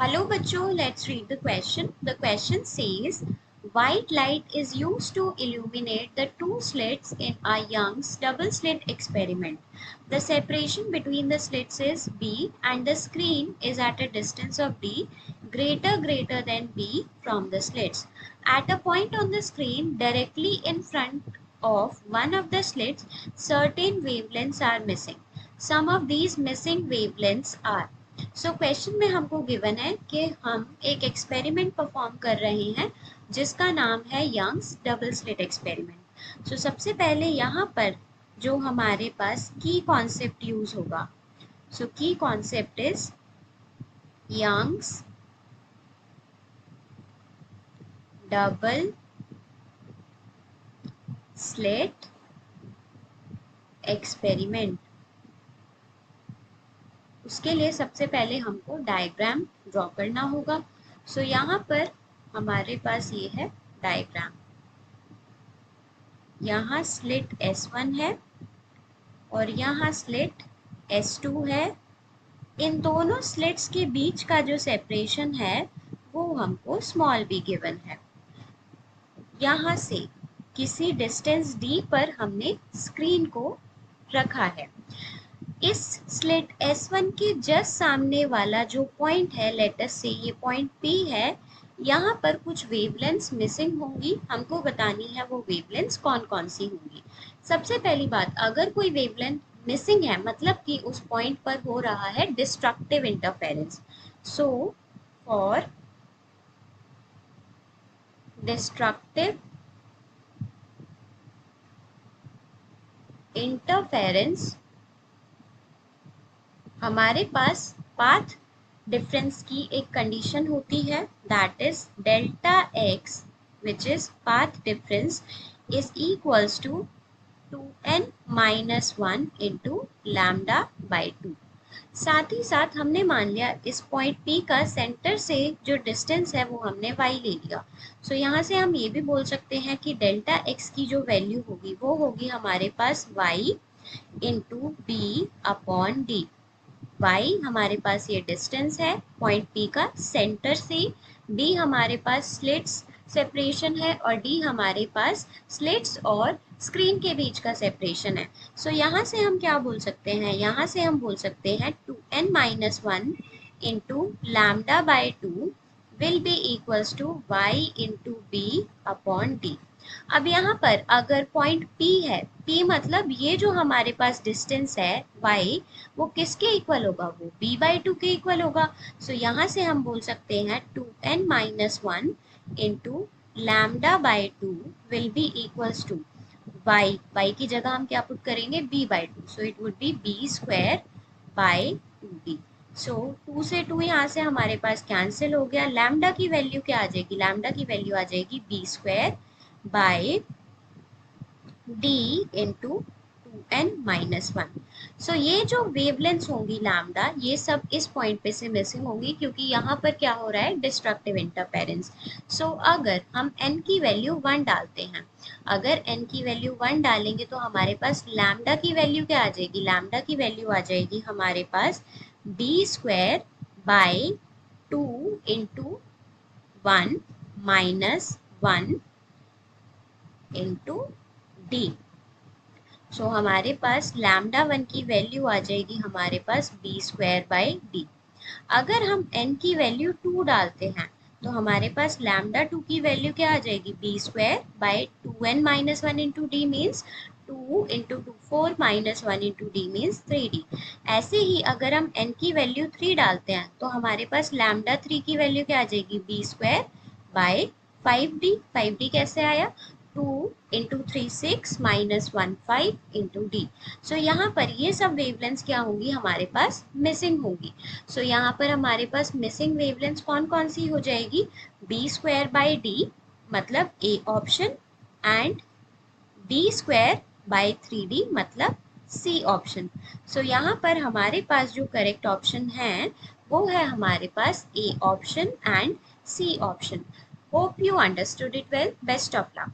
Hello बच्चों, let's read the question. The question says, white light is used to illuminate the two slits in a Young's double slit experiment. The separation between the slits is B and the screen is at a distance of D greater than B from the slits. At a point on the screen directly in front of one of the slits, certain wavelengths are missing. Some of these missing wavelengths are. So question में हमको given है कि हम एक experiment perform कर रहे हैं जिसका नाम है यंग्स डबल स्लिट एक्सपेरिमेंट। सो सबसे पहले यहाँ पर जो हमारे पास की कॉन्सेप्ट यूज होगा, सो की concept is Young's double slit experiment. उसके लिए सबसे पहले हमको डायग्राम ड्रॉ करना होगा। सो यहाँ पर हमारे पास ये है डायग्राम। यहाँ स्लिट S1 है और यहाँ स्लिट S2 है। इन दोनों स्लिट्स के बीच का जो सेपरेशन है वो हमको स्मॉल b गिवन है। यहाँ से किसी डिस्टेंस d पर हमने स्क्रीन को रखा है। इस स्लिट S1 के जस्ट सामने वाला जो पॉइंट है, लेटस से ये पॉइंट P है, यहाँ पर कुछ वेवलेंथ्स मिसिंग होंगी। हमको बतानी है वो वेवलेंथ्स कौन कौन सी होंगी। सबसे पहली बात, अगर कोई वेवलेंथ मिसिंग है मतलब कि उस पॉइंट पर हो रहा है destructive interference. So for destructive interference हमारे पास पाथ डिफरेंस की एक कंडीशन होती है, that is delta x which is path difference is equals to 2n-1 into lambda by 2। साथ ही साथ हमने मान लिया इस पॉइंट P का सेंटर से जो डिस्टेंस है वो हमने y ले लिया। सो यहाँ से हम ये भी बोल सकते हैं कि डेल्टा x की जो वैल्यू होगी वो होगी हमारे पास y into b upon D. y हमारे पास ये डिस्टेंस है पॉइंट P का सेंटर से, d हमारे पास स्लिट्स सेपरेशन है और d हमारे पास स्लिट्स और स्क्रीन के बीच का सेपरेशन है। सो यहाँ से हम क्या बोल सकते हैं, यहाँ से हम बोल सकते हैं 2n-1 into lambda by 2 will be equals to y into B upon D. अब यहाँ पर अगर पॉइंट P है, P मतलब ये जो हमारे पास डिस्टेंस है y, वो किसके इक्वल होगा, वो b/2 के इक्वल होगा। सो यहाँ से हम बोल सकते हैं 2n-1 into lambda by 2 will be equals to y की जगह हम क्या पुट करेंगे, b/2। So it would be b² by 2d। So 2 से 2 यहाँ से हमारे पास कैंसिल हो गया। लैम्डा की वैल्यू क्या आ जाएगी, लैम्डा की वैल्यू आ जाएगी b² by d into 2n-1। सो ये जो वेवलेंथ्स होंगी लैम्डा, ये सब इस पॉइंट पे से मिसिंग होंगी क्योंकि यहाँ पर क्या हो रहा है, डिस्ट्रक्टिव इंटरफेरेंस। सो अगर हम n की वैल्यू 1 डालते हैं, अगर n की वैल्यू 1 डालेंगे तो हमारे पास लैम्डा की वैल्यू क्या आ जाएगी, लैम्डा की वैल्यू आ जाएगी हमारे पास b² by 2 into 1 minus 1 into D. So हमारे पास लैम्डा 1 की वैल्यू आ जाएगी हमारे पास b² बाई डी। अगर हम n की वैल्यू 2 डालते हैं तो हमारे पास लैम्डा 2 की वैल्यू क्या आ जाएगी, b² by 2n-1 into D means 2 into 2 4 minus 1 into D means 3d। ऐसे ही अगर हम n की वैल्यू 3 डालते हैं तो हमारे पास लैम्डा 3 की वैल्यू क्या आ जाएगी, b² बाई 5d। 5d कैसे आया, 2 इंटू 3 6 माइनस 1 5 इंटू डी। सो यहाँ पर ये सब वेवलेंथ्स क्या होंगी, हमारे पास मिसिंग होंगी। सो यहाँ पर हमारे पास मिसिंग वेवलेंथ्स कौन कौन सी हो जाएगी, b² बाई डी मतलब ए option and b² by 3d मतलब सी ऑप्शन। सो यहाँ पर हमारे पास जो करेक्ट ऑप्शन है वो है हमारे पास A option and C option. Hope you understood it well. Best of luck.